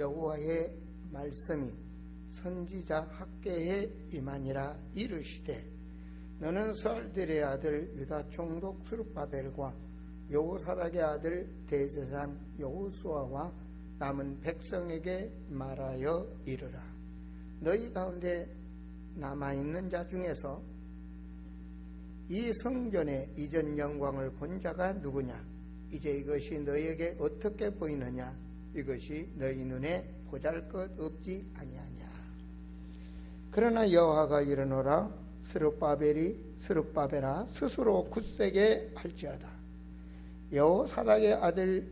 여호와의 말씀이 선지자 학개에 임하니라. 이르시되 너는 스알델의 아들 유다 총독 스룹바벨과 여호사닥의 아들 대제사장 여호수아와 남은 백성에게 말하여 이르라. 너희 가운데 남아있는 자 중에서 이 성전의 이전 영광을 본 자가 누구냐? 이제 이것이 너희에게 어떻게 보이느냐? 이것이 너희 눈에 보잘것없지 아니하냐. 그러나 여호와가 이르노라. 스룹바벨아 스스로 굳세게 할지어다. 여호사닥의 아들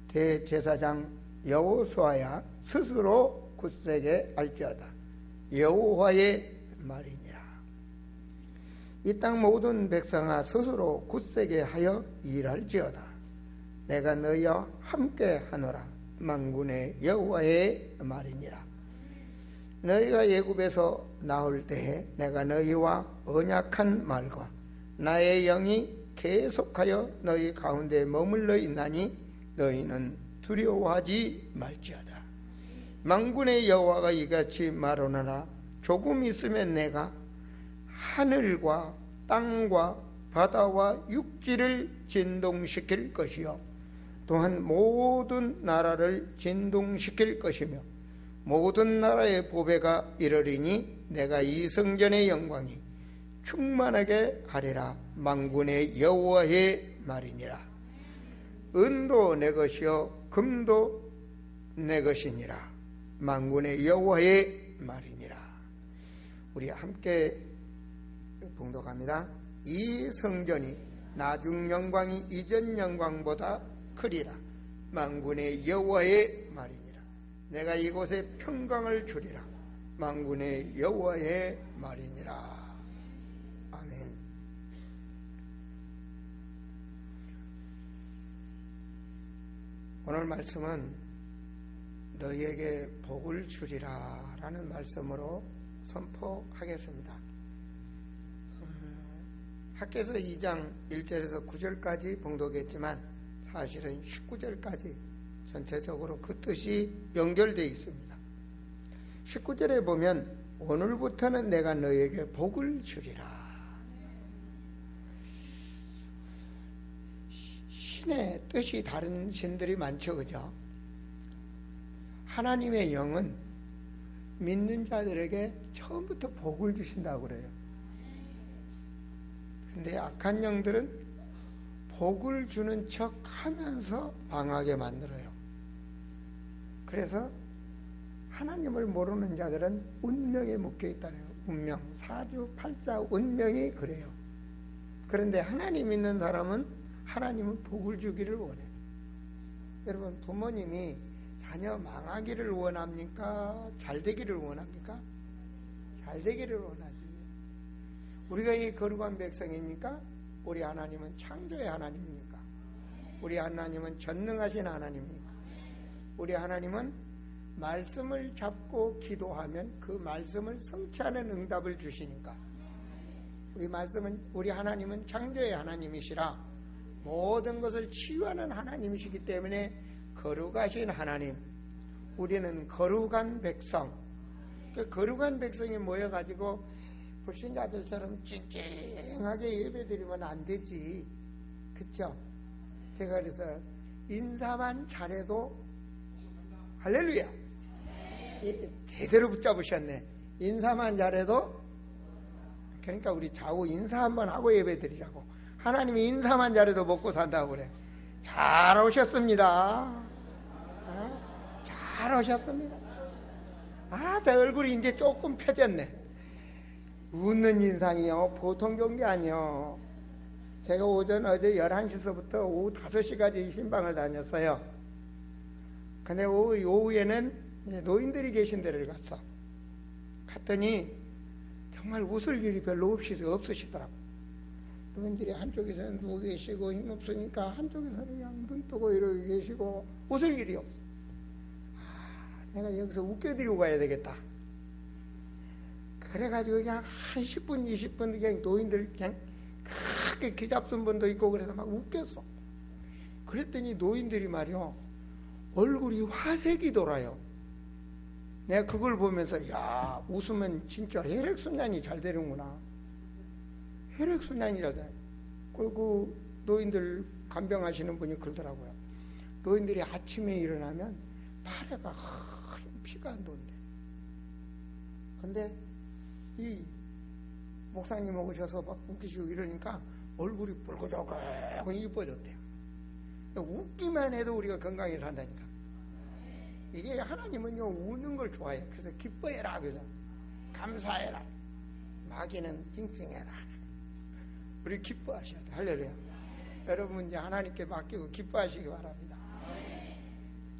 대제사장 여호수아야 스스로 굳세게 할지어다. 여호와의 말이니라. 이 땅 모든 백성아 스스로 굳세게 하여 일할지어다. 내가 너희와 함께 하노라. 만군의 여호와의 말이니라. 너희가 애굽에서 나올 때에 내가 너희와 언약한 말과 나의 영이 계속하여 너희 가운데 머물러 있나니 너희는 두려워하지 말지어다. 만군의 여호와가 이같이 말하노라. 조금 있으면 내가 하늘과 땅과 바다와 육지를 진동시킬 것이요 또한 모든 나라를 진동시킬 것이며 모든 나라의 보배가 이르리니 내가 이 성전의 영광이 충만하게 하리라. 만군의 여호와의 말이니라. 은도 내 것이요 금도 내 것이니라. 만군의 여호와의 말이니라. 우리 함께 봉독합니다. 이 성전이 나중 영광이 이전 영광보다 크리라. 만군의 여호와의 말이니라. 내가 이곳에 평강을 주리라. 만군의 여호와의 말이니라. 아멘. 오늘 말씀은 너희에게 복을 주리라 라는 말씀으로 선포하겠습니다. 학개서 2장 1절에서 9절까지 봉독했지만 사실은 19절까지 전체적으로 그 뜻이 연결되어 있습니다. 19절에 보면 오늘부터는 내가 너희에게 복을 주리라. 신의 뜻이 다른 신들이 많죠, 그죠? 하나님의 영은 믿는 자들에게 처음부터 복을 주신다고 그래요. 근데 악한 영들은 복을 주는 척 하면서 망하게 만들어요. 그래서 하나님을 모르는 자들은 운명에 묶여 있다네요. 운명, 사주, 팔자, 운명이 그래요. 그런데 하나님 믿는 사람은 하나님은 복을 주기를 원해요. 여러분, 부모님이 자녀 망하기를 원합니까? 잘 되기를 원합니까? 잘 되기를 원하지. 우리가 이 거룩한 백성입니까? 우리 하나님은 창조의 하나님입니까? 우리 하나님은 전능하신 하나님입니까? 우리 하나님은 말씀을 잡고 기도하면 그 말씀을 성취하는 응답을 주시니까. 우리 하나님은 창조의 하나님이시라 모든 것을 치유하는 하나님이시기 때문에 거룩하신 하나님, 우리는 거룩한 백성. 그 거룩한 백성이 모여가지고 불신자들처럼 찡찡하게 예배드리면 안 되지. 그쵸? 제가 그래서 인사만 잘해도 할렐루야! 제대로 붙잡으셨네. 인사만 잘해도, 그러니까 우리 좌우 인사 한번 하고 예배드리자고. 하나님이 인사만 잘해도 먹고 산다고 그래. 잘 오셨습니다. 잘 오셨습니다. 내 얼굴이 이제 조금 펴졌네. 웃는 인상이요 보통 좋은 게 아니요. 제가 어제 11시서부터 오후 5시까지 신방을 다녔어요. 근데 오후에는 노인들이 계신 데를 갔어. 갔더니 정말 웃을 일이 별로 없으시더라고. 노인들이 한쪽에서는 누워 계시고 힘없으니까 한쪽에서는 그냥 눈 뜨고 이러고 계시고 웃을 일이 없어. 내가 여기서 웃겨드리고 가야 되겠다. 그래가지고 그냥 한 10분 20분 그냥 노인들 그냥 크게 기 잡순 분도 있고 그래서 막 웃겼어. 그랬더니 노인들이 말이요 얼굴이 화색이 돌아요. 내가 그걸 보면서 야, 웃으면 진짜 혈액순환이 잘 되는구나. 혈액순환이 잘 돼. 그 노인들 간병하시는 분이 그러더라고요. 노인들이 아침에 일어나면 팔에가 흐른 피가 안 돈대. 근데 이 목사님 오셔서 막 웃기시고 이러니까 얼굴이 붉어져고 이뻐졌대요. 웃기만 해도 우리가 건강히 산다니까. 이게 하나님은요, 우는 걸 좋아해요. 그래서 기뻐해라. 그래서 감사해라. 마귀는 찡찡해라. 우리 기뻐하셔야 돼. 할렐루야. 여러분 이제 하나님께 맡기고 기뻐하시기 바랍니다.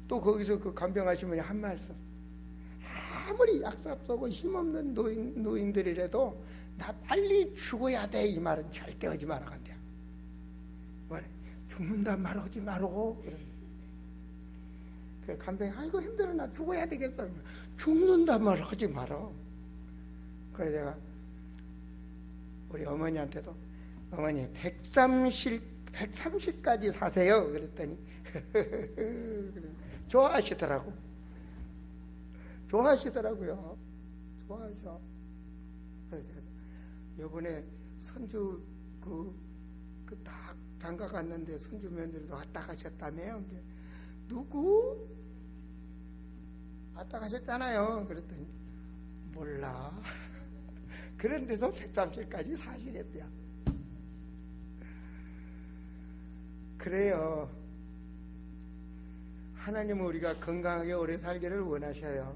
또 거기서 그 간병하신 분이 한 말씀. 아무리 약삽서고 힘없는 노인들이라도 나 빨리 죽어야 돼. 이 말은 절대 하지 말아 간대요. 뭐래? 죽는단 말 하지 말고. 그 간병이 아이고 힘들어 나 죽어야 되겠어. 죽는단 말 하지 말어. 그래서 내가 우리 어머니한테도 어머니 130까지 사세요. 그랬더니 좋아하시더라고요. 좋아하셔. 요번에 손주 딱 장가 갔는데 손주 며느리도 왔다 가셨다며요. 누구? 왔다 가셨잖아요. 그랬더니 몰라. 그런데도 130까지 사시랬대요. 그래요. 하나님은 우리가 건강하게 오래 살기를 원하셔요.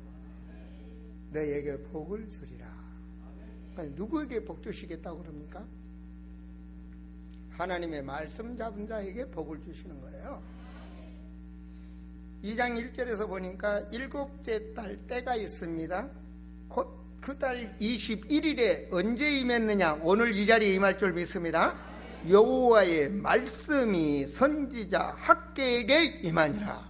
너에게 복을 주리라. 아니, 누구에게 복 주시겠다고 그럽니까? 하나님의 말씀 잡은 자에게 복을 주시는 거예요. 2장 1절에서 보니까 7째 달 때가 있습니다. 곧 그 달 21일에 언제 임했느냐? 오늘 이 자리에 임할 줄 믿습니다. 여호와의 말씀이 선지자 학개에게 임하니라.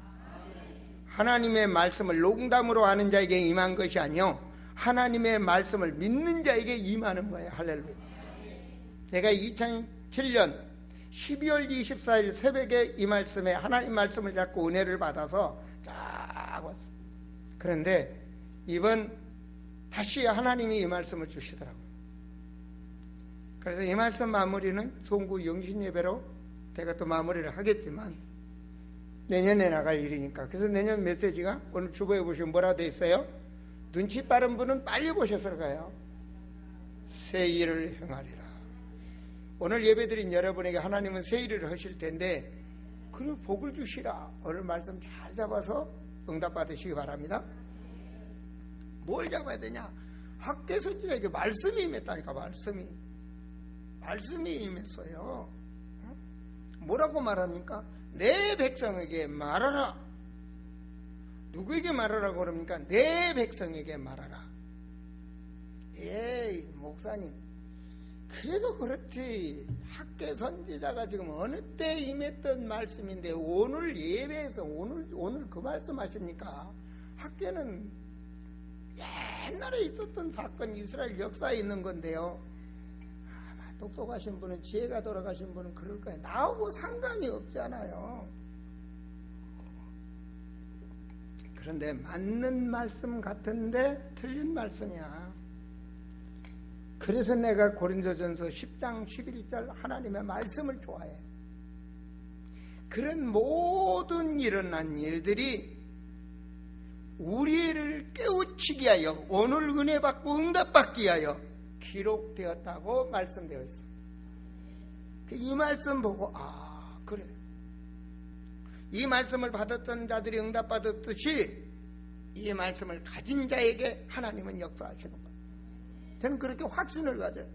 하나님의 말씀을 농담으로 하는 자에게 임한 것이 아니요, 하나님의 말씀을 믿는 자에게 임하는 거예요. 할렐루야. 제가 2007년 12월 24일 새벽에 이 말씀에 하나님 말씀을 잡고 은혜를 받아서 쫙 왔어요. 그런데 이번 다시 하나님이 이 말씀을 주시더라고요. 그래서 이 말씀 마무리는 송구 영신예배로 제가 또 마무리를 하겠지만 내년에 나갈 일이니까. 그래서 내년 메시지가 오늘 주보에 보시면 뭐라 돼 있어요? 눈치 빠른 분은 빨리 보셨을 거예요. 새 일을 행하리라. 오늘 예배드린 여러분에게 하나님은 새 일을 하실 텐데 그 복을 주시라. 오늘 말씀 잘 잡아서 응답 받으시기 바랍니다. 뭘 잡아야 되냐? 학개 선지자에게 말씀이 임했다니까. 말씀이 임했어요. 뭐라고 말합니까? 내 백성에게 말하라. 누구에게 말하라고 그럽니까? 내 백성에게 말하라. 에이 목사님, 그래도 그렇지. 학개 선지자가 지금 어느 때 임했던 말씀인데 오늘 예배에서 오늘 그 말씀 하십니까? 학개는 옛날에 있었던 사건, 이스라엘 역사에 있는 건데요. 아마 똑똑하신 분은, 지혜가 돌아가신 분은 그럴 거예요. 나하고 상관이 없잖아요. 그런데 맞는 말씀 같은데 틀린 말씀이야. 그래서 내가 고린도전서 10장 11절 하나님의 말씀을 좋아해요. 그런 모든 일어난 일들이 우리를 깨우치기 위하여, 오늘 은혜 받고 응답 받기 위하여 기록되었다고 말씀되어 있어. 이 말씀 보고 그래, 이 말씀을 받았던 자들이 응답 받았듯이 이 말씀을 가진 자에게 하나님은 역사하시는 거예요. 저는 그렇게 확신을 가져요.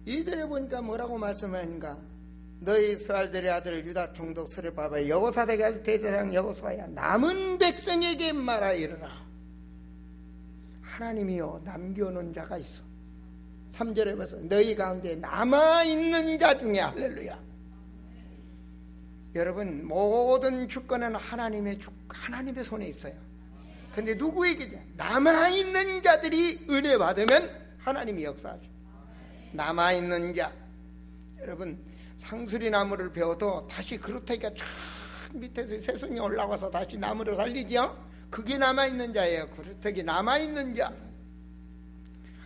2절에 보니까 뭐라고 말씀하는가? 너희 이스라엘들의 아들 유다 총독 스룹바벨 여호사닥의 대제사장 여호수아야, 남은 백성에게 말하 이르라. 하나님이요, 남겨놓은 자가 있어. 3절에 봐서 너희 가운데 남아있는 자 중에, 할렐루야. 여러분, 모든 주권은 하나님의 손에 있어요. 근데 누구에게? 남아있는 자들이 은혜 받으면 하나님이 역사하죠. 남아있는 자. 여러분, 상수리 나무를 베어도 다시 그루터기가 쫙 밑에서 새순이 올라와서 다시 나무를 살리죠. 그게 남아있는 자예요. 그렇다기 남아있는 자,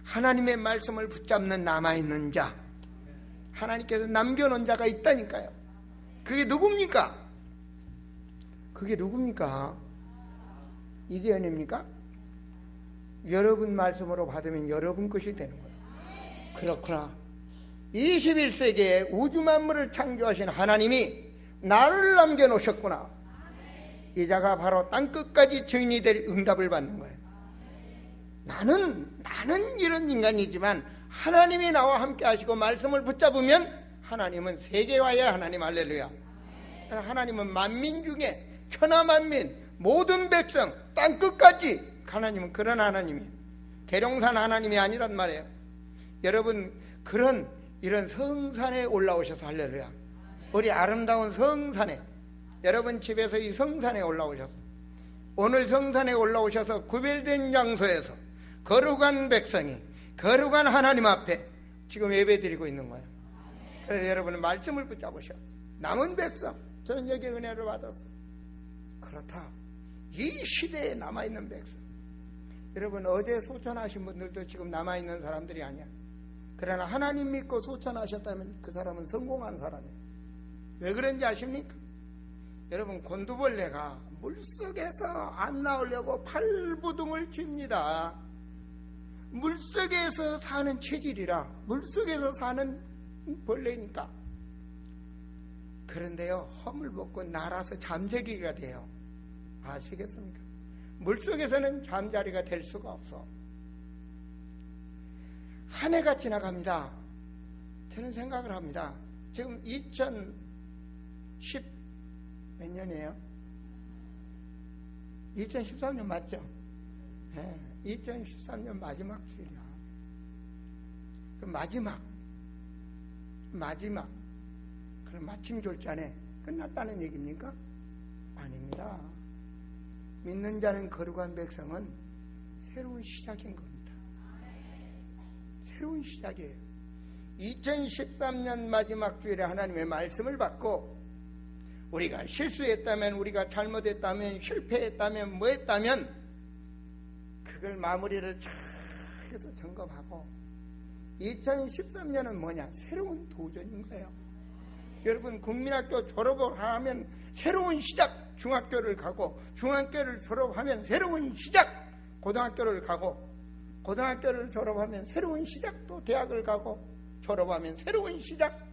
하나님의 말씀을 붙잡는 남아있는 자, 하나님께서 남겨놓은 자가 있다니까요. 그게 누굽니까? 그게 누굽니까? 이재현입니까? 여러분 말씀으로 받으면 여러분 것이 되는 거예요. 그렇구나. 21세기에 우주 만물을 창조하신 하나님이 나를 남겨놓으셨구나. 이 자가 바로 땅끝까지 증인이 될 응답을 받는 거예요. 나는 이런 인간이지만 하나님이 나와 함께 하시고 말씀을 붙잡으면 하나님은 세계화의 하나님. 할렐루야. 하나님은 만민 중에 천하만민 모든 백성 땅끝까지, 하나님은 그런 하나님이에요. 계룡산 하나님이 아니란 말이에요. 여러분, 이런 성산에 올라오셔서, 할렐루야, 우리 아름다운 성산에, 여러분 집에서 이 성산에 올라오셔서, 오늘 성산에 올라오셔서 구별된 장소에서 거룩한 백성이 거룩한 하나님 앞에 지금 예배드리고 있는 거예요. 그래서 여러분은 말씀을 붙잡으셔. 남은 백성, 저는 여기 은혜를 받았어. 그렇다. 이 시대에 남아있는 백성, 여러분 어제 소천하신 분들도 지금 남아있는 사람들이 아니야. 그러나 하나님 믿고 소천하셨다면 그 사람은 성공한 사람이에요. 왜 그런지 아십니까? 여러분, 곤두벌레가 물속에서 안 나오려고 팔부둥을 칩니다. 물속에서 사는 체질이라, 물속에서 사는 벌레니까. 그런데요, 허물 벗고 날아서 잠재기가 돼요. 아시겠습니까? 물속에서는 잠자리가 될 수가 없어. 한 해가 지나갑니다. 저는 생각을 합니다. 지금 2010 몇 년이에요? 2013년 맞죠? 네, 2013년 마지막 주일이야. 그 마지막 그럼 마침 졸전에 끝났다는 얘기입니까? 아닙니다. 믿는 자는 거룩한 백성은 새로운 시작인 겁니다. 새로운 시작이에요. 2013년 마지막 주일에 하나님의 말씀을 받고, 우리가 실수했다면, 우리가 잘못했다면, 실패했다면, 뭐 했다면 그걸 마무리를 쫙 해서 점검하고, 2013년은 뭐냐? 새로운 도전인 거예요. 여러분, 국민학교 졸업을 하면 새로운 시작. 중학교를 가고, 중학교를 졸업하면 새로운 시작. 고등학교를 가고, 고등학교를 졸업하면 새로운 시작. 또 대학을 가고, 졸업하면 새로운 시작.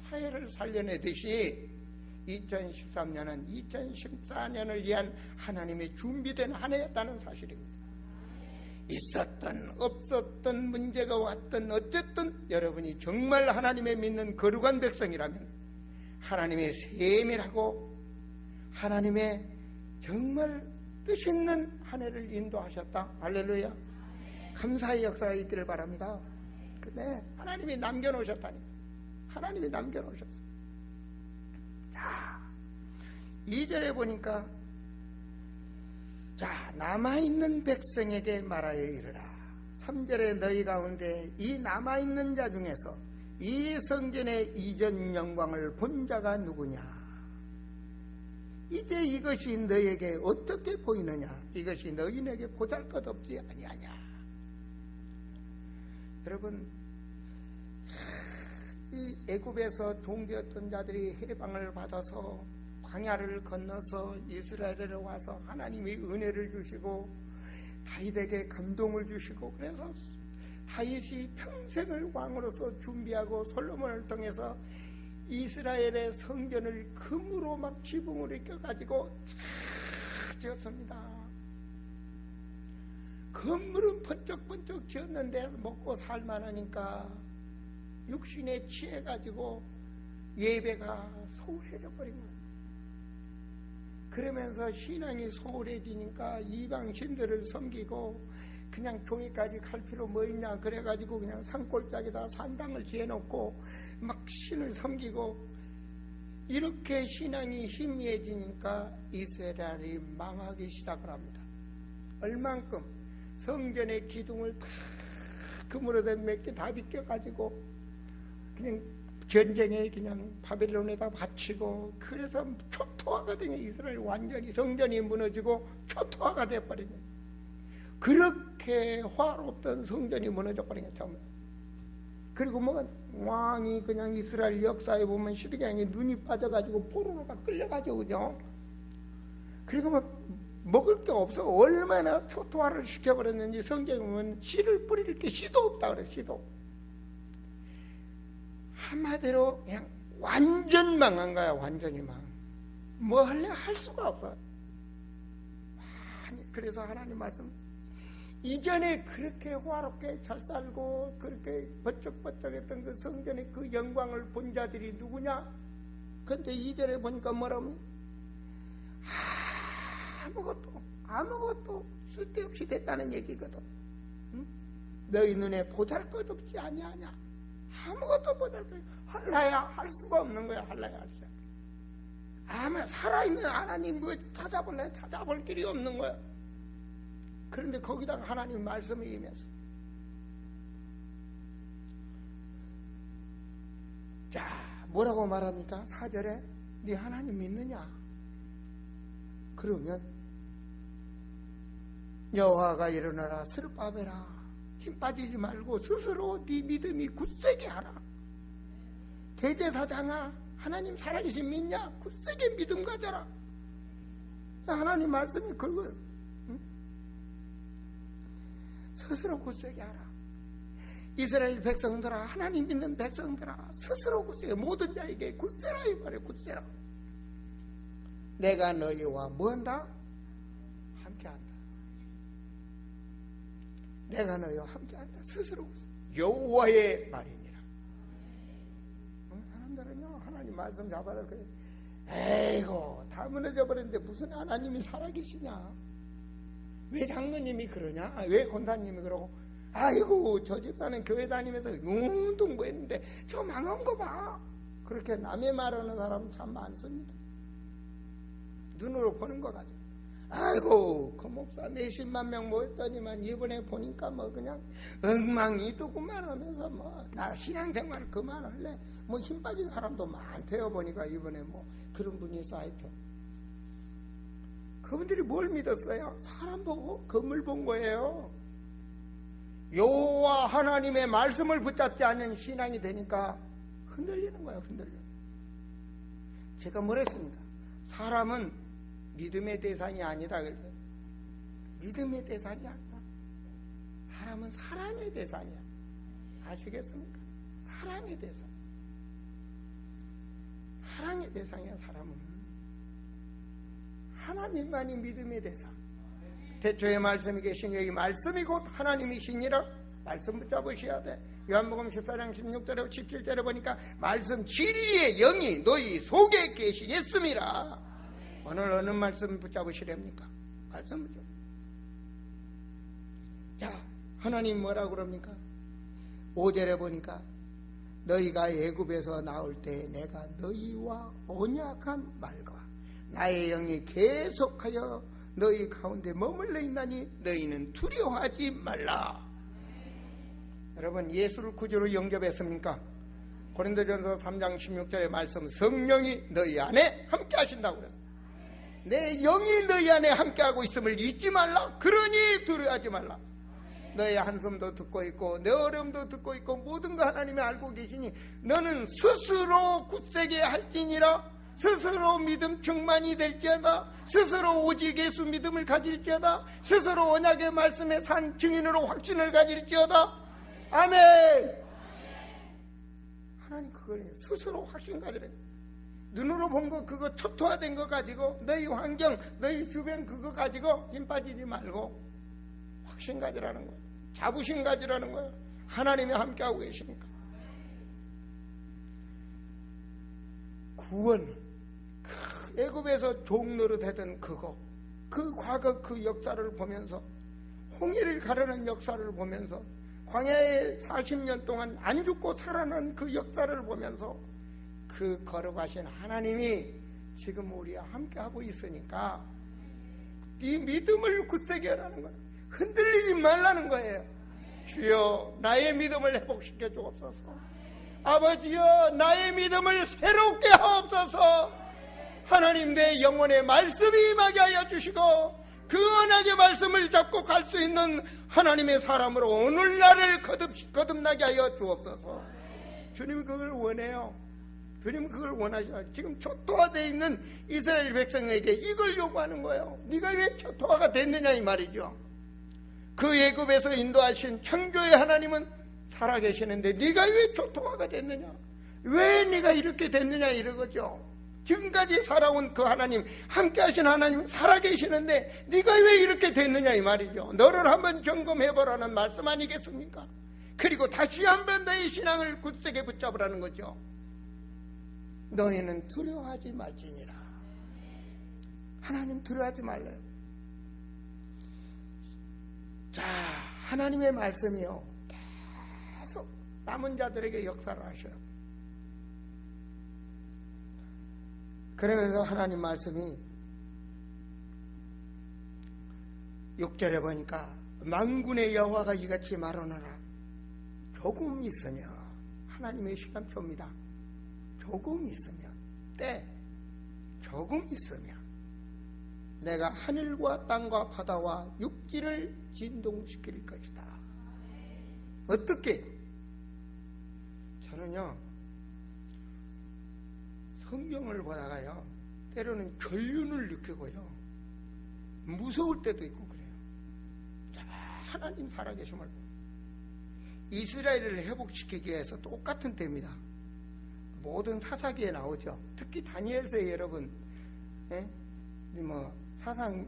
사회를 살려내듯이 2013년은 2014년을 위한 하나님의 준비된 한 해였다는 사실입니다. 있었던 없었던 문제가 왔던 어쨌든 여러분이 정말 하나님의 믿는 거룩한 백성이라면 하나님의 세밀하고 하나님의 정말 뜻 있는 한 해를 인도하셨다. 할렐루야. 감사의 역사가 있기를 바랍니다. 근데 하나님이 남겨놓으셨다니. 하나님이 남겨놓으셨어요. 자, 2절에 보니까, 자, 남아있는 백성에게 말하여 이르라. 3절에 너희 가운데 이 남아있는 자 중에서 이 성전의 이전 영광을 본 자가 누구냐? 이제 이것이 너희에게 어떻게 보이느냐? 이것이 너희에게 보잘것없지 아니하냐? 여러분, 이 애굽에서 종되었던 자들이 해방을 받아서 광야를 건너서 이스라엘에 와서 하나님이 은혜를 주시고 다윗에게 감동을 주시고, 그래서 다윗이 평생을 왕으로서 준비하고 솔로몬을 통해서 이스라엘의 성전을 금으로 막 지붕으로 껴가지고 쫙 지었습니다. 건물은 번쩍번쩍 지었는데 먹고 살만하니까 육신에 취해가지고 예배가 소홀해져 버린 거예요. 그러면서 신앙이 소홀해지니까 이방신들을 섬기고, 그냥 종이까지 갈 필요 뭐 있냐 그래가지고 그냥 산골짜기다 산당을 지어놓고 막 신을 섬기고, 이렇게 신앙이 희미해지니까 이스라엘이 망하기 시작을 합니다. 얼만큼 성전의 기둥을 다 금으로 된 몇 개 다 비껴가지고 그냥 전쟁에 그냥 바벨론에다 바치고, 그래서 초토화거든요. 이스라엘 완전히 성전이 무너지고 초토화가 돼버린 거예요. 그렇게 화롭던 성전이 무너져 버린 거예요, 처음에. 그리고 뭐 왕이 그냥 이스라엘 역사에 보면 시드기야의 눈이 빠져가지고 포로로가 끌려가죠, 그죠? 그리고 막 먹을 게 없어. 얼마나 초토화를 시켜버렸는지 성경에 보면 씨를 뿌릴 게 씨도 없다 그래, 씨도. 한마디로 그냥 완전 망한 거야, 완전히 망. 뭐 할래? 할 수가 없어. 아니, 그래서 하나님 말씀, 이전에 그렇게 화롭게 잘 살고 그렇게 번쩍번쩍했던 그 성전의 그 영광을 본 자들이 누구냐? 근데 이전에 보니까 뭐라고? 아무것도 쓸데없이 됐다는 얘기거든. 응? 너희 눈에 보잘것없지 아니하냐? 아무것도 보잘것, 할라야 할 수가 없는 거야. 할라야 할 수가. 아마 살아있는 하나님 뭐 찾아볼래? 찾아볼 길이 없는 거야. 그런데 거기다가 하나님 말씀이 임했어. 자, 뭐라고 말합니까? 4절에 네 하나님 믿느냐? 그러면 여호와가 일어나라, 스룹바벨아, 힘 빠지지 말고 스스로 네 믿음이 굳세게 하라. 대제사장아, 하나님 살아계신 믿냐? 굳세게 믿음 가져라. 하나님 말씀이 그거예요. 응? 스스로 굳세게 하라. 이스라엘 백성들아, 하나님 믿는 백성들아, 스스로 굳세게, 모든 자에게 굳세라 이 말이에요. 굳세라. 내가 너희와 뭐한다? 함께한다. 내가 너희와 함께한다. 스스로 여호와의 말이니라. 사람들은요, 하나님 말씀 잡아서 그래, 에이고 다 무너져 버렸는데 무슨 하나님이 살아계시냐? 왜 장로님이 그러냐? 왜 권사님이 그러고? 아이고 저 집사는 교회 다니면서 운동 뭐 했는데 저 망한 거 봐. 그렇게 남의 말하는 사람 참 많습니다. 눈으로 보는 거 가지고, 아이고 그 목사 몇십만 명 모였더니만 이번에 보니까 뭐 그냥 엉망이더구만 하면서 뭐 나 신앙생활 그만할래, 뭐 힘 빠진 사람도 많대요. 보니까 이번에 뭐 그런 분이 있어. 하여튼 그분들이 뭘 믿었어요? 사람 보고 건물 본 거예요. 여호와 하나님의 말씀을 붙잡지 않는 신앙이 되니까 흔들리는 거예요. 흔들려. 제가 뭐랬습니까? 사람은 믿음의 대상이 아니다 그랬어요. 믿음의 대상이 아니다. 사람은 사랑의 대상이야. 아시겠습니까? 사랑의 대상. 사랑의 대상이야. 사람은 하나님만이 믿음의 대상. 태초에 말씀이 계신 여기 말씀이 곧 하나님이시니라. 말씀 붙잡으셔야 돼. 요한복음 14장 16절에 17절에 보니까 말씀 진리의 영이 너희 속에 계시겠습니다. 오늘 어느 말씀 붙잡으시렵니까? 말씀 붙잡. 자, 하나님 뭐라고 그럽니까? 5절에 보니까 너희가 애굽에서 나올 때 내가 너희와 언약한 말과 나의 영이 계속하여 너희 가운데 머물러 있나니 너희는 두려워하지 말라. 여러분, 예수를 구주로 영접했습니까? 고린도전서 3장 16절의 말씀, 성령이 너희 안에 함께 하신다고 그랬어요. 내 영이 너희 안에 함께하고 있음을 잊지 말라. 그러니 두려워하지 말라. 너의 한숨도 듣고 있고 내 어려움도 듣고 있고 모든 거 하나님이 알고 계시니 너는 스스로 굳세게 할지니라. 스스로 믿음 충만이 될지어다. 스스로 오직 예수 믿음을 가질지어다. 스스로 언약의 말씀에 산 증인으로 확신을 가질지어다. 아멘. 하나님 그거예요. 스스로 확신 가지래. 눈으로 본 거 그거 초토화된 거 가지고 너희 환경 너희 주변 그거 가지고 힘 빠지지 말고 확신 가지라는 거예요. 자부심 가지라는 거예요. 하나님이 함께하고 계시니까. 구원, 애굽에서 종노릇 하던 그거, 그 과거 그 역사를 보면서, 홍해를 가르는 역사를 보면서, 광야에 40년 동안 안 죽고 살아난 그 역사를 보면서 그 거룩하신 하나님이 지금 우리와 함께하고 있으니까 이 믿음을 굳세게 하라는 거예요. 흔들리지 말라는 거예요. 주여 나의 믿음을 회복시켜 주옵소서. 아버지여, 나의 믿음을 새롭게 하옵소서. 하나님, 내 영혼에 말씀이 임하게 하여 주시고 그 언약의 말씀을 잡고 갈 수 있는 하나님의 사람으로 오늘날을 거듭나게 하여 주옵소서. 주님이 그걸 원해요. 주님은 그걸 원하시죠. 지금 초토화되어 있는 이스라엘 백성에게 이걸 요구하는 거예요. 네가 왜 초토화가 됐느냐 이 말이죠. 그 애굽에서 인도하신 창조의 하나님은 살아계시는데 네가 왜 초토화가 됐느냐, 왜 네가 이렇게 됐느냐 이러거죠. 지금까지 살아온 그 하나님, 함께 하신 하나님 살아계시는데 네가 왜 이렇게 됐느냐 이 말이죠. 너를 한번 점검해보라는 말씀 아니겠습니까? 그리고 다시 한번 너의 신앙을 굳세게 붙잡으라는 거죠. 너희는 두려워하지 말지니라. 하나님 두려워하지 말래요. 자, 하나님의 말씀이요 계속 남은 자들에게 역사를 하셔요. 그러면서 하나님 말씀이 6절에 보니까 만군의 여호와가 이같이 말하노라. 조금 있으면, 하나님의 시간표입니다. 조금 있으면, 조금 있으면 내가 하늘과 땅과 바다와 육지를 진동시킬 것이다. 어떻게? 저는요, 성경을 보다가요, 때로는 결륜을 느끼고요, 무서울 때도 있고 그래요. 하나님 살아계심을 이스라엘을 회복시키기 위해서 똑같은 때입니다. 모든 사사기에 나오죠. 특히 다니엘서에 여러분, 사상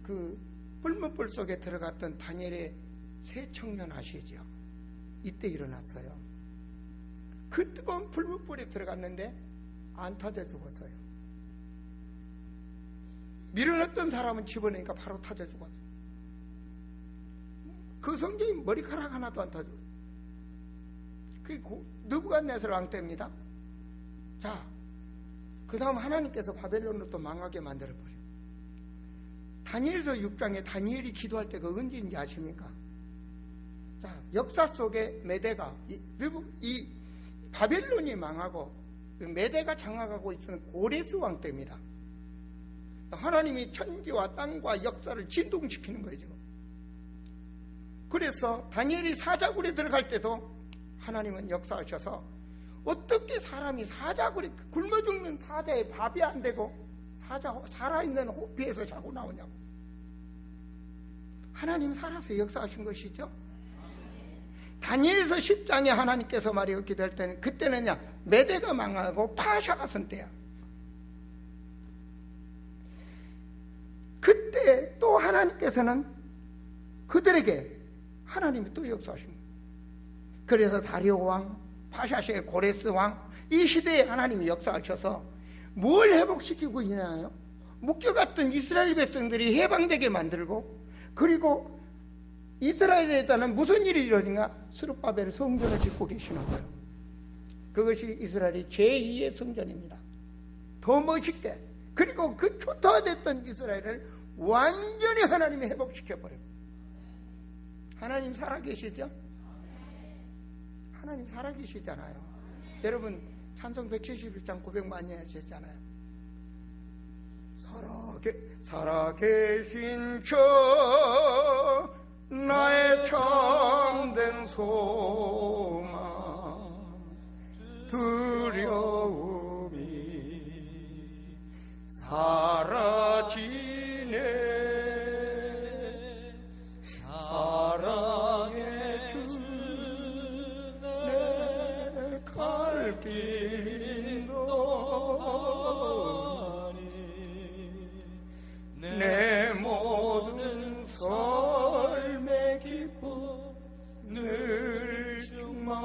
그 뿔무불 속에 들어갔던 다니엘의 새 청년 아시죠? 이때 일어났어요. 그 뜨거운 불무불에 들어갔는데 안 터져 죽었어요. 밀어넣었던 사람은 집어내니까 바로 터져 죽었어요. 그 성경이 머리카락 하나도 안 터져. 그게 느부갓네살 왕 때입니다. 자, 그 다음 하나님께서 바벨론을 또 망하게 만들어버려요. 다니엘서 6장에 다니엘이 기도할 때가 언제인지 아십니까? 자, 역사 속에 메대가 이 바벨론이 망하고 메대가 장악하고 있는 고레스 왕 때입니다. 하나님이 천지와 땅과 역사를 진동시키는 거죠. 그래서 다니엘이 사자굴에 들어갈 때도 하나님은 역사하셔서 어떻게 사람이 사자굴에 굶어 죽는 사자의 밥이 안 되고 살아있는 호피에서 자고 나오냐고. 하나님 살아서 역사하신 것이죠. 다니엘서 10장에 하나님께서 말이었게 될 때는, 그때는요 메대가 망하고 파샤가 선 때야. 그때 또 하나님께서는 그들에게 하나님이 또 역사하신 거예요. 그래서 다리오 왕, 파샤시의 고레스 왕, 이 시대에 하나님이 역사하셔서 뭘 회복시키고 있냐요? 묶여갔던 이스라엘 백성들이 해방되게 만들고, 그리고 이스라엘에다는 무슨 일이 일어나는가? 스룹바벨 성전을 짓고 계시는 거예요. 그것이 이스라엘의 제2의 성전입니다. 더 멋있게. 그리고 그 초토화됐던 이스라엘을 완전히 하나님이 회복시켜버려요. 하나님 살아계시죠? 하나님 살아계시잖아요. 여러분 찬송 171장 고백 많이 하셨잖아요. 살아계신 저 나의 참된 소망, 두려움이 사라지네. 사랑의 주 내 갈 길 인도하니 내 모든 삶의 기쁨 늘 충만하네.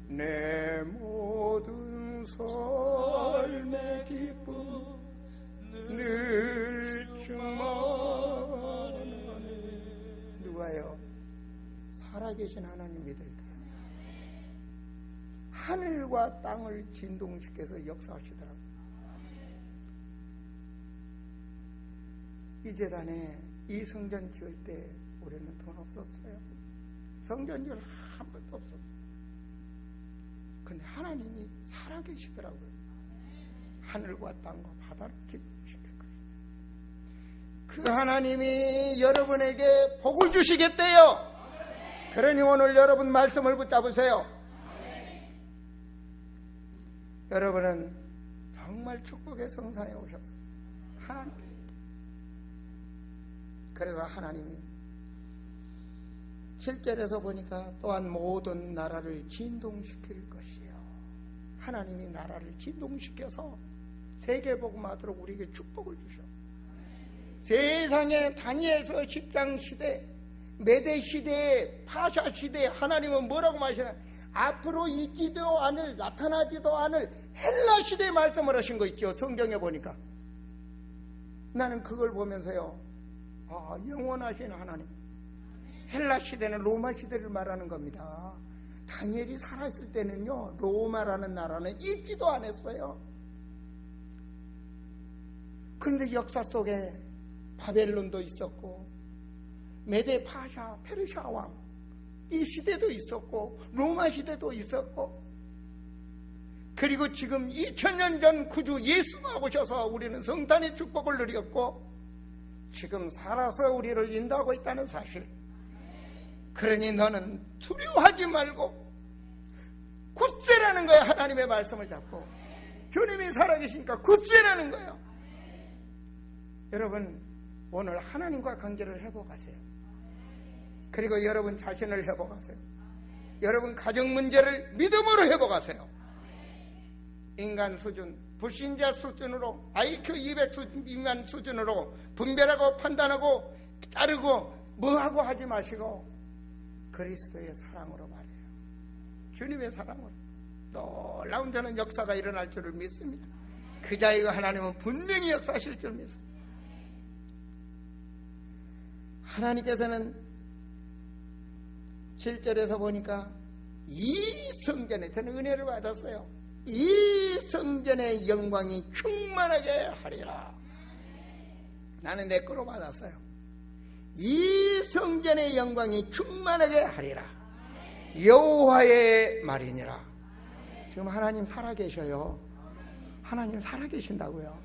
내 모든 삶의 기쁨 늘 충만하네. 누가요? 살아계신 하나님 믿을 때 하늘과 땅을 진동시켜서 역사하시더라고요. 이 재단에 이 성전 지을 때 우리는 돈 없었어요. 성전절 한 번도 없었어요. 근데 하나님이 살아계시더라고요. 하늘과 땅과 바다를 뒤집으실 것이다. 그 하나님이 여러분에게 복을 주시겠대요. 그러니 오늘 여러분 말씀을 붙잡으세요. 여러분은 정말 축복의 성산에 오셨어요. 하나님. 그래서 하나님이 7절에서 보니까 또한 모든 나라를 진동시킬 것이요. 하나님이 나라를 진동시켜서 세계복음하도록 우리에게 축복을 주셔. 세상에 다니엘서 10장 시대, 메대 시대, 파샤 시대 하나님은 뭐라고 말하시나? 앞으로 있지도 않을, 나타나지도 않을 헬라 시대의 말씀을 하신 거 있죠. 성경에 보니까. 나는 그걸 보면서요, 영원하신 하나님. 헬라 시대는 로마 시대를 말하는 겁니다. 다니엘이 살아있을 때는요, 로마라는 나라는 있지도 않았어요. 그런데 역사 속에 바벨론도 있었고, 메데 파샤, 페르시아 왕, 이 시대도 있었고, 로마 시대도 있었고, 그리고 지금 2000년 전 구주 예수가 오셔서 우리는 성탄의 축복을 누렸고, 지금 살아서 우리를 인도하고 있다는 사실. 그러니 너는 두려워하지 말고 굳세라는 거야. 하나님의 말씀을 잡고 주님이 살아계시니까 굳세라는 거예요. 여러분 오늘 하나님과 관계를 회복하세요. 그리고 여러분 자신을 회복하세요. 여러분 가정 문제를 믿음으로 회복하세요. 인간 수준, 불신자 수준으로, IQ 200 인간 수준으로 분별하고 판단하고 따르고 뭐하고 하지 마시고 그리스도의 사랑으로 말해요. 주님의 사랑으로. 놀라운 저는 역사가 일어날 줄을 믿습니다. 그 자리가 하나님은 분명히 역사하실 줄 믿습니다. 하나님께서는 7절에서 보니까 이 성전에, 저는 은혜를 받았어요. 이 성전의 영광이 충만하게 하리라. 나는 내 거로 받았어요. 이 성전의 영광이 충만하게 하리라. 여호와의 말이니라. 지금 하나님 살아계셔요. 하나님 살아계신다고요.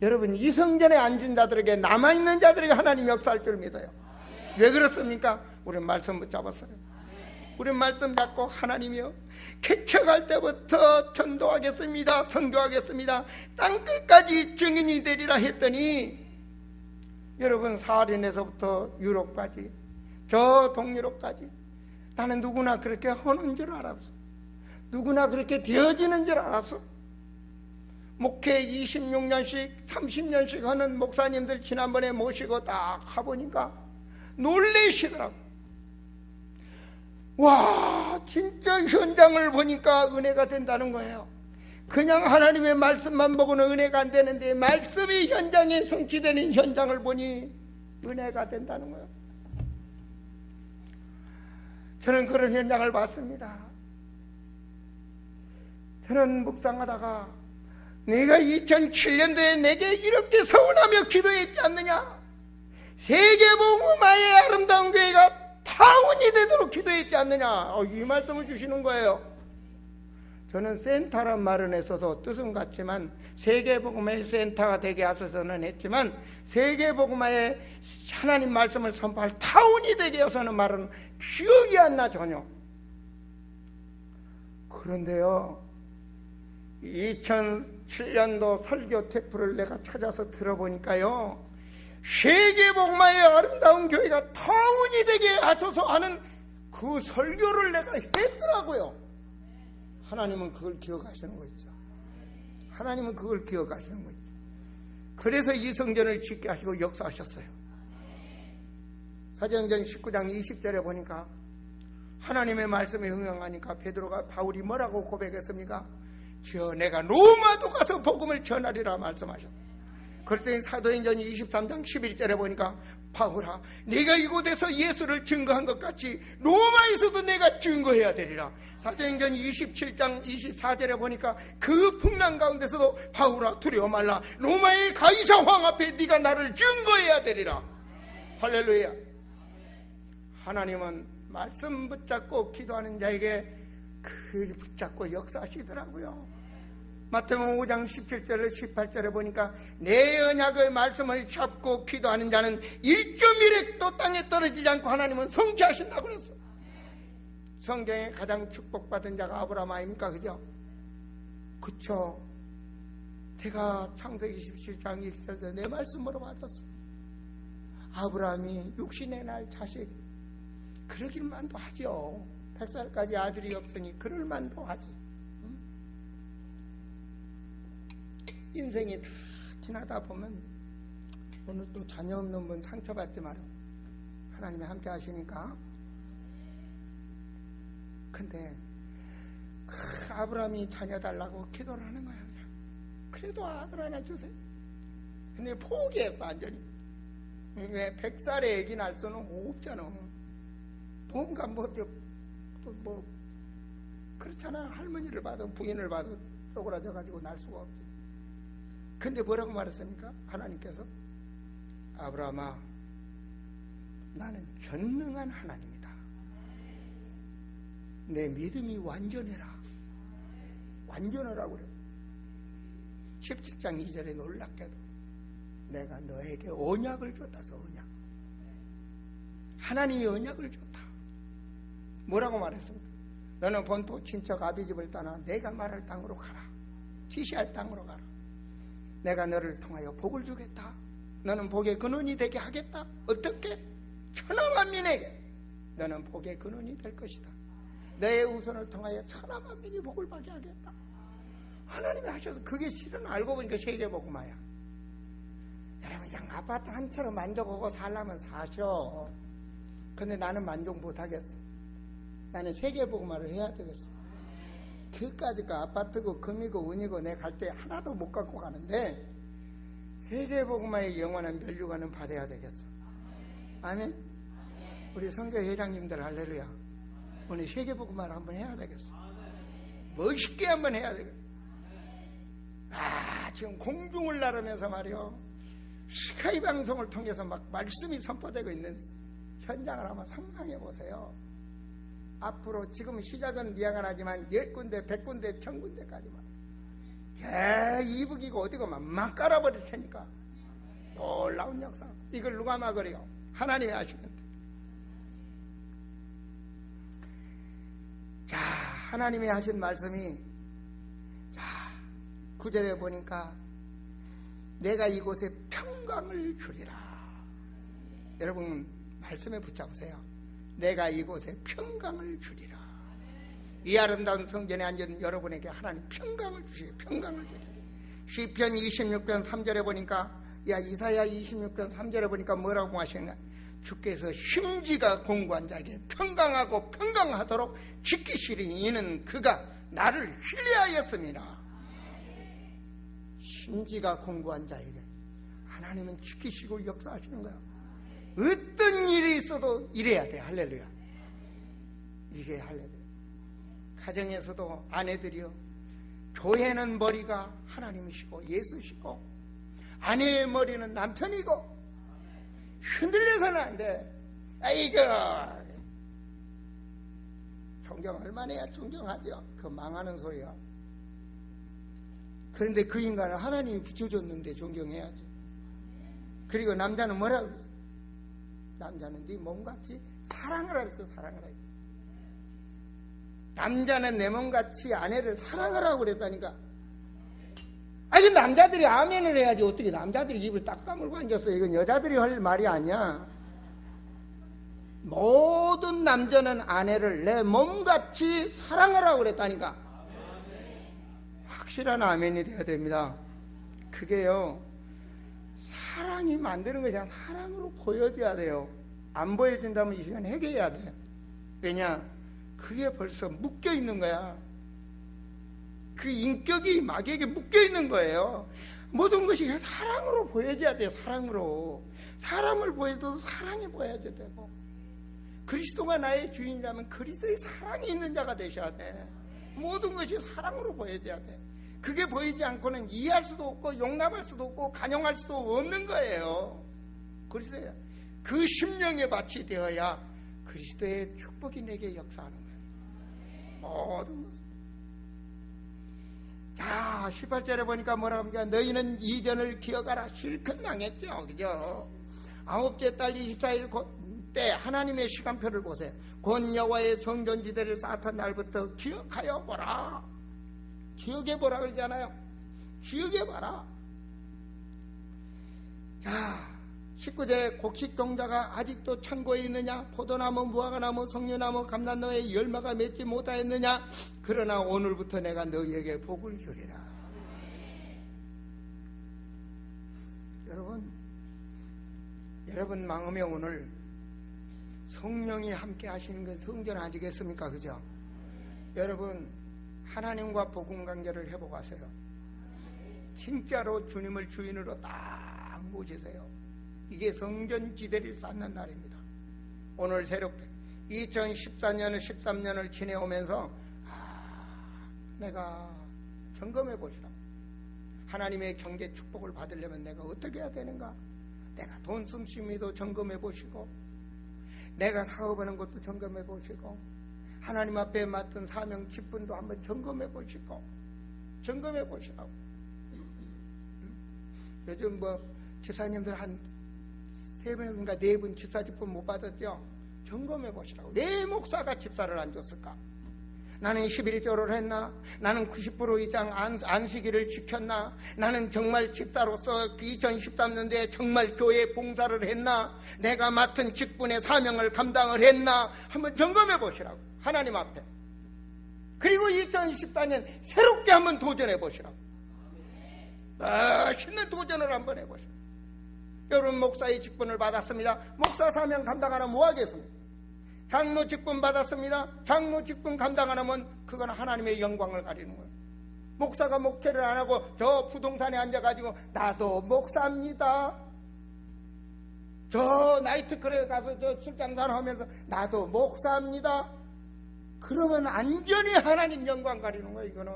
여러분 이 성전에 앉은 자들에게, 남아있는 자들에게 하나님 역사할 줄 믿어요. 왜 그렇습니까? 우리는 말씀 붙잡았어요. 우리는 말씀 잡고 하나님이요, 개척할 때부터 전도하겠습니다, 선교하겠습니다, 땅끝까지 증인이 되리라 했더니 여러분 사하린에서부터 유럽까지, 저 동유럽까지 나는 누구나 그렇게 하는 줄 알았어. 누구나 그렇게 되어지는 줄 알았어. 목회 26년씩 30년씩 하는 목사님들 지난번에 모시고 딱 가보니까 놀래시더라고. 와, 진짜 현장을 보니까 은혜가 된다는 거예요. 그냥 하나님의 말씀만 보고는 은혜가 안 되는데 말씀이 현장에 성취되는 현장을 보니 은혜가 된다는 거예요. 저는 그런 현장을 봤습니다. 저는 묵상하다가 내가 2007년도에 내게 이렇게 서운하며 기도했지 않느냐, 세계복음화의 아름다운 교회가 타운이 되도록 기도했지 않느냐, 이 말씀을 주시는 거예요. 저는 센터란 말은 했어도 뜻은 같지만 세계복음화의 센터가 되게 하셔서는 했지만 세계복음화의 하나님 말씀을 선포할 타운이 되게 해서는 말은 기억이 안 나 전혀. 그런데요, 2007년도 설교 테이프를 내가 찾아서 들어보니까요, 세계복음화의 아름다운 교회가 타운이 되게 하셔서 하는 그 설교를 내가 했더라고요. 하나님은 그걸 기억하시는 거 있죠. 하나님은 그걸 기억하시는 거 있죠. 그래서 이 성전을 짓게 하시고 역사하셨어요. 사도행전 19장 20절에 보니까 하나님의 말씀에 흥행하니까 베드로가, 바울이 뭐라고 고백했습니까? 주여, 내가 로마도 가서 복음을 전하리라 말씀하셨어요. 그랬더니 사도행전 23장 11절에 보니까 바울아, 내가 이곳에서 예수를 증거한 것 같이 로마에서도 내가 증거해야 되리라. 사도행전 27장 24절에 보니까 그 풍랑 가운데서도 바울아, 두려워 말라, 로마의 가이사 왕 앞에 네가 나를 증거해야 되리라. 할렐루야. 하나님은 말씀 붙잡고 기도하는 자에게 그 붙잡고 역사하시더라고요. 마태복음 5장 17절에 18절에 보니까 내 언약의 말씀을 잡고 기도하는 자는 1.1획도 땅에 떨어지지 않고 하나님은 성취하신다고 그랬어. 성경에 가장 축복받은 자가 아브라함 아닙니까? 그죠? 그쵸? 내가 창세기 17장 1절에 내 말씀으로 받았어. 아브라함이 육신의 날 자식 그러길 만도 하죠. 100살까지 아들이 없으니 그럴 만도 하지. 인생이 다 지나다 보면 오늘 또 자녀 없는 분 상처받지 마라. 하나님이 함께 하시니까. 근데 아브라함이 자녀 달라고 기도를 하는 거야. 그냥. 그래도 아들 하나 주세요. 근데 포기했어 완전히. 왜 100살의 애기 날 수는 없잖아. 뭔가 뭐 그렇잖아. 할머니를 봐도 부인을 봐도 쪼그라져가지고 날 수가 없지. 근데 뭐라고 말했습니까? 하나님께서 아브라함아 나는 전능한 하나님이다. 내 믿음이 완전해라. 완전하라고 그래. 17장 2절에 놀랍게도 내가 너에게 언약을 줬다서 언약. 하나님이 언약을 줬다. 뭐라고 말했습니까? 너는 본토 친척 아비집을 떠나 내가 말할 땅으로 가라. 지시할 땅으로 가라. 내가 너를 통하여 복을 주겠다. 너는 복의 근원이 되게 하겠다. 어떻게? 천하만민에게 너는 복의 근원이 될 것이다. 너의 후손을 통하여 천하만민이 복을 받게 하겠다. 하나님이 하셔서 그게 실은 알고 보니까 세계복음화야. 여러분 그냥 아파트 한 채로 만족하고 살려면 사셔. 근데 나는 만족 못하겠어. 나는 세계복음화를 해야 되겠어. 그까짓 거 아파트고 금이고 은이고 내 갈 때 하나도 못 갖고 가는데 세계복음화의 영원한 면류관은 받아야 되겠어. 아멘. 우리 선교 회장님들 할렐루야. 오늘 세계복음화를 한번 해야 되겠어. 멋있게 한번 해야 되겠어. 지금 공중을 나르면서 말이요 스카이 방송을 통해서 막 말씀이 선포되고 있는 현장을 한번 상상해 보세요. 앞으로 지금 시작은 미약하지만 10군데 100군데 1000군데까지만 이북이고 어디고 막 깔아버릴 테니까 놀라운 역사. 이걸 누가 막으래요? 하나님이 하시는데. 자, 하나님이 하신 말씀이 자 9절에 보니까 내가 이곳에 평강을 주리라. 여러분 말씀에 붙잡으세요. 내가 이곳에 평강을 주리라. 이 아름다운 성전에 앉은 여러분에게 하나님 평강을 주시고 평강을 주리라. 시편 26편 3절에 보니까 이사야 26편 3절에 보니까 뭐라고 하시는가? 주께서 심지가 공고한 자에게 평강하고 평강하도록 지키시리니 이는 그가 나를 신뢰하였습니다. 심지가 공고한 자에게 하나님은 지키시고 역사하시는 거야. 어떤 일이 있어도 이래야 돼. 할렐루야. 이게 할렐루야. 가정에서도 아내들이요 교회는 머리가 하나님이시고 예수시고 아내의 머리는 남편이고 흔들려서는 안 돼. 아이고 존경 얼마나 해야 존경하죠. 그 망하는 소리야. 그런데 그 인간을 하나님이 붙여줬는데 존경해야지. 그리고 남자는 뭐라고 그랬어? 남자는 네 몸같이 사랑을 하랬어. 사랑을 하랬어. 남자는 내 몸같이 아내를 사랑하라고 그랬다니까. 아니 남자들이 아멘을 해야지. 어떻게 남자들이 입을 딱 다물고 앉았어. 이건 여자들이 할 말이 아니야. 모든 남자는 아내를 내 몸같이 사랑하라고 그랬다니까. 확실한 아멘이 돼야 됩니다. 그게요 사랑이 만드는 것이 아니라 사랑으로 보여줘야 돼요. 안 보여준다면 이 시간 해결해야 돼요. 왜냐? 그게 벌써 묶여있는 거야. 그 인격이 마귀에게 묶여있는 거예요. 모든 것이 사랑으로 보여줘야 돼요. 사랑으로. 사람을 보여줘도 사랑이 보여줘야 되고, 그리스도가 나의 주인이라면 그리스도의 사랑이 있는 자가 되셔야 돼. 모든 것이 사랑으로 보여줘야 돼. 그게 보이지 않고는 이해할 수도 없고 용납할 수도 없고 간용할 수도 없는 거예요. 그래서 그 심령의 밭이 되어야 그리스도의 축복이 내게 역사하는 거예요. 모든 것을. 자, 18절에 보니까 뭐라고 합니까? 너희는 이전을 기억하라. 실컷 망했죠, 그죠? 아홉째 달 24일 때 하나님의 시간표를 보세요. 곧 여호와의 성전지대를 쌓던 날부터 기억하여 보라. 기억해 보라 그러잖아요. 기억해 봐라. 자, 19절에 곡식 종자가 아직도 창고에 있느냐? 포도나무, 무화과나무, 석류나무, 감람나무에 열매가 맺지 못하였느냐? 그러나 오늘부터 내가 너희에게 복을 주리라. 여러분 마음에 오늘 성령이 함께 하시는 건 성전 아니겠습니까? 그죠? 여러분 하나님과 복음 관계를 회복하세요. 진짜로 주님을 주인으로 딱 모시세요. 이게 성전지대를 쌓는 날입니다. 오늘 새롭게 2014년을 13년을 지내오면서 내가 점검해 보시라. 하나님의 경제 축복을 받으려면 내가 어떻게 해야 되는가? 내가 돈 씀씀이도 점검해 보시고, 내가 사업하는 것도 점검해 보시고, 하나님 앞에 맡은 사명 직분도 한번 점검해 보시고, 점검해 보시라고. 요즘 집사님들 한 3명인가 4분 집사 직분 못 받았죠? 점검해 보시라고. 왜 목사가 집사를 안 줬을까? 나는 11조를 했나? 나는 90% 이상 안식일을 지켰나? 나는 정말 집사로서 2013년도에 정말 교회 봉사를 했나? 내가 맡은 직분의 사명을 감당을 했나? 한번 점검해 보시라고. 하나님 앞에. 그리고 2014년 새롭게 한번 도전해 보시라고. 멋있는 도전을 한번 해보시라고. 여러분 목사의 직분을 받았습니다. 목사 사명 감당 안 하면 뭐 하겠습니까? 장로 직분 받았습니다. 장로 직분 감당 안 하면 그건 하나님의 영광을 가리는 거예요. 목사가 목회를 안 하고 저 부동산에 앉아가지고 나도 목사입니다. 저 나이트클럽에 가서 저 술장산 하면서 나도 목사입니다. 그러면 완전히 하나님 영광 가리는 거예요. 이거는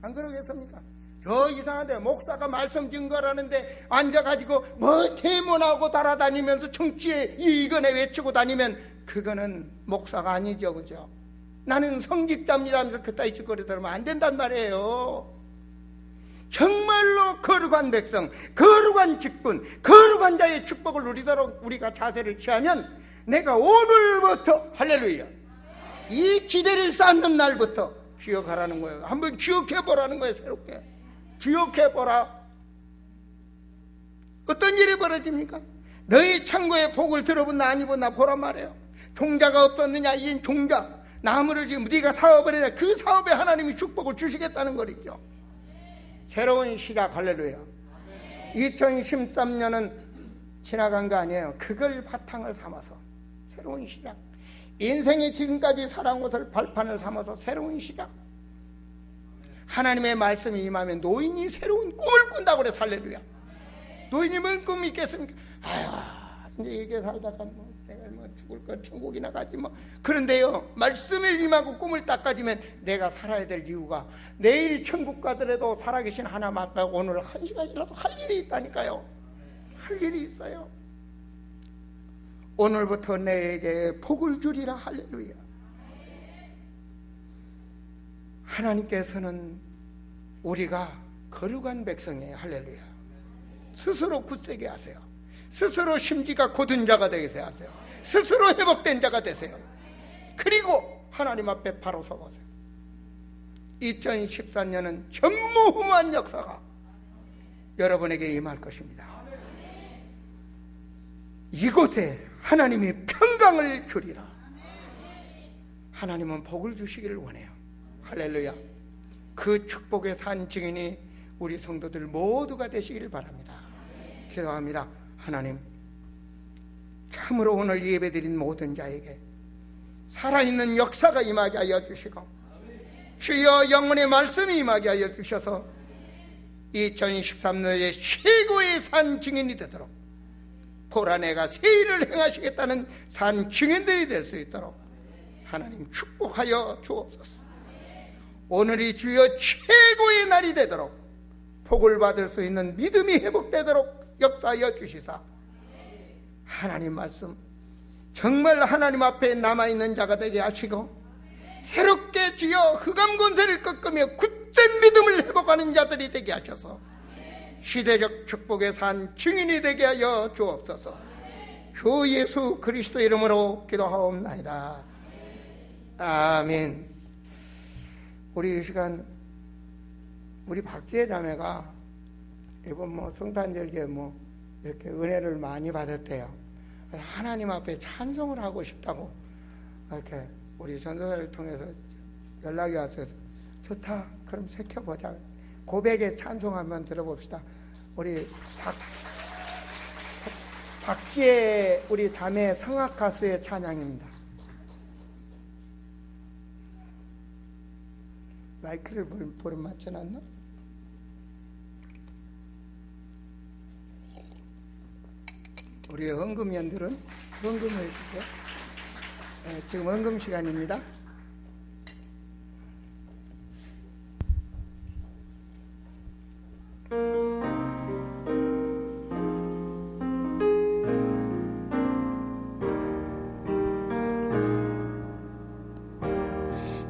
안 그러겠습니까? 저 이상한데 목사가 말씀 증거라는데 앉아가지고 뭐 대문하고 달아다니면서 정치에 이거네 외치고 다니면 그거는 목사가 아니죠, 그죠? 나는 성직자입니다 하면서 그따위 짓거리 들으면 안 된단 말이에요. 정말로 거룩한 백성, 거룩한 직분, 거룩한 자의 축복을 누리도록 우리가 자세를 취하면 내가 오늘부터 할렐루야 이 기대를 쌓는 날부터 기억하라는 거예요. 한번 기억해보라는 거예요. 새롭게 기억해보라. 어떤 일이 벌어집니까? 너희 창고에 복을 들어본나 안 입었나 보란 말이에요. 종자가 없었느냐? 이 종자 나무를 지금 네가 사업을 해야 그 사업에 하나님이 축복을 주시겠다는 거죠. 새로운 시작. 할렐루야. 2013년은 지나간 거 아니에요. 그걸 바탕을 삼아서 새로운 시작. 인생이 지금까지 살아온 것을 발판을 삼아서 새로운 시작. 하나님의 말씀이 임하면 노인이 새로운 꿈을 꾼다고 그래. 할렐루야. 노인이 뭔 꿈이 있겠습니까? 아유 이제 이렇게 살다가 내가 죽을 건 천국이나 가지 그런데요 말씀을 임하고 꿈을 딱 가지면 내가 살아야 될 이유가 내일 천국 가더라도 살아계신 하나님 앞에 오늘 한 시간이라도 할 일이 있다니까요. 할 일이 있어요. 오늘부터 내게 복을 주리라. 할렐루야. 하나님께서는 우리가 거룩한 백성이에요. 할렐루야. 스스로 굳세게 하세요. 스스로 심지가 곧은 자가 되게 하세요. 스스로 회복된 자가 되세요. 그리고 하나님 앞에 바로 서보세요. 2014년은 전무후무한 역사가 여러분에게 임할 것입니다. 이곳에 하나님이 평강을 주리라. 하나님은 복을 주시기를 원해요. 할렐루야. 그 축복의 산 증인이 우리 성도들 모두가 되시기를 바랍니다. 기도합니다. 하나님, 참으로 오늘 예배드린 모든 자에게 살아있는 역사가 임하게 하여 주시고 주여 영혼의 말씀이 임하게 하여 주셔서 2013년에 최고의 산 증인이 되도록 보라 내가 새 일을 행하시겠다는 산 증인들이 될 수 있도록 하나님 축복하여 주옵소서. 오늘이 주여 최고의 날이 되도록 복을 받을 수 있는 믿음이 회복되도록 역사하여 주시사 하나님 말씀 정말 하나님 앞에 남아있는 자가 되게 하시고, 새롭게 주여 흑암 권세를 꺾으며 굳된 믿음을 회복하는 자들이 되게 하셔서 시대적 축복의 산 증인이 되게 하여 주옵소서. 주 예수 그리스도 이름으로 기도하옵나이다. 아멘. 우리 이 시간 우리 박지혜 자매가 이번 성탄절기에 이렇게 은혜를 많이 받았대요. 하나님 앞에 찬송을 하고 싶다고 이렇게 우리 전도사를 통해서 연락이 왔어요. 좋다. 그럼 새겨보자. 고백의 찬송 한번 들어봅시다. 우리 박지혜 우리 자매 성악 가수의 찬양입니다. 마이크를 볼음 맞춰놨나? 우리 헌금연들은 헌금을 해주세요. 네, 지금 헌금 시간입니다.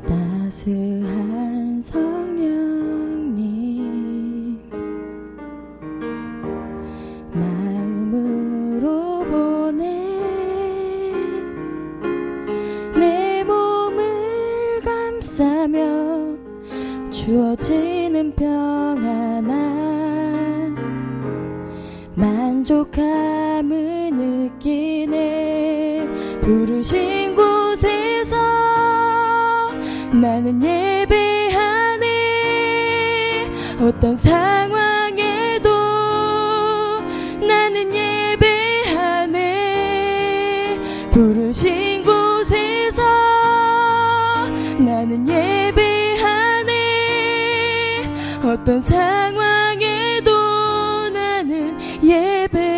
따스한 성령님 마음으로 보내 내 몸을 감싸며 주어지는 평안한 만족함을 느끼네. 부르신 곳에서 나는 예배하네. 어떤 상황에도 나는 예배하네. 부르신 곳에서 나는 예배하네. 어떤 상황에도 나는 예배하네.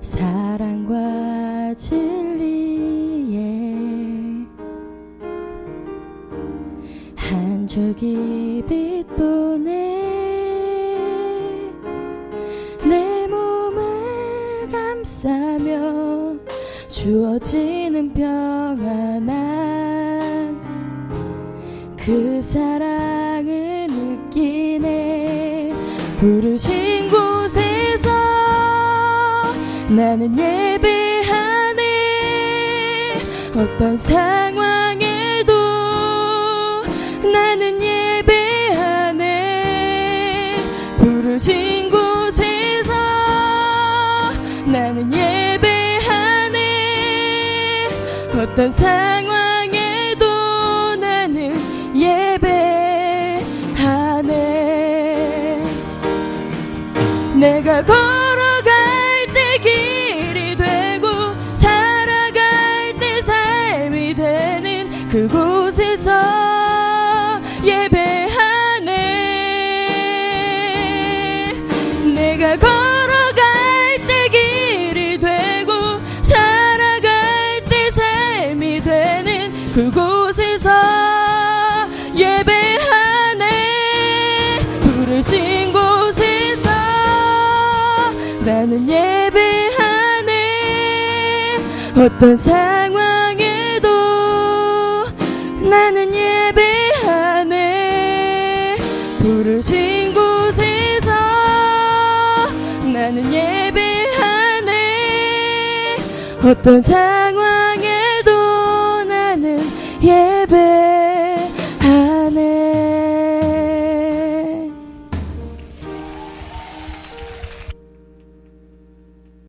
사랑과 진리에 한 줄기 빛 보내 내 몸을 감싸며 주어지는 평안한 그 사랑을 느끼네. 부르신 곳에서 나는 예배하네. 어떤 상황에도 나는 예배하네. 부르신 곳에서 나는 예배하네. 어떤 상황에도 나는 예배하네. 내가 걸어갈 때 길이 되고 살아갈 때 삶이 되는 그곳에서 예배하네. 내가 걸어갈 때 길이 되고 살아갈 때 삶이 되는 그곳에서 예배하네. 부르신 곳에서 나는 예배하네. 어떤 상황에도 나는 예배하네. 부르신 곳에서 나는 예배하네. 어떤 상황에도 나는 예배하네.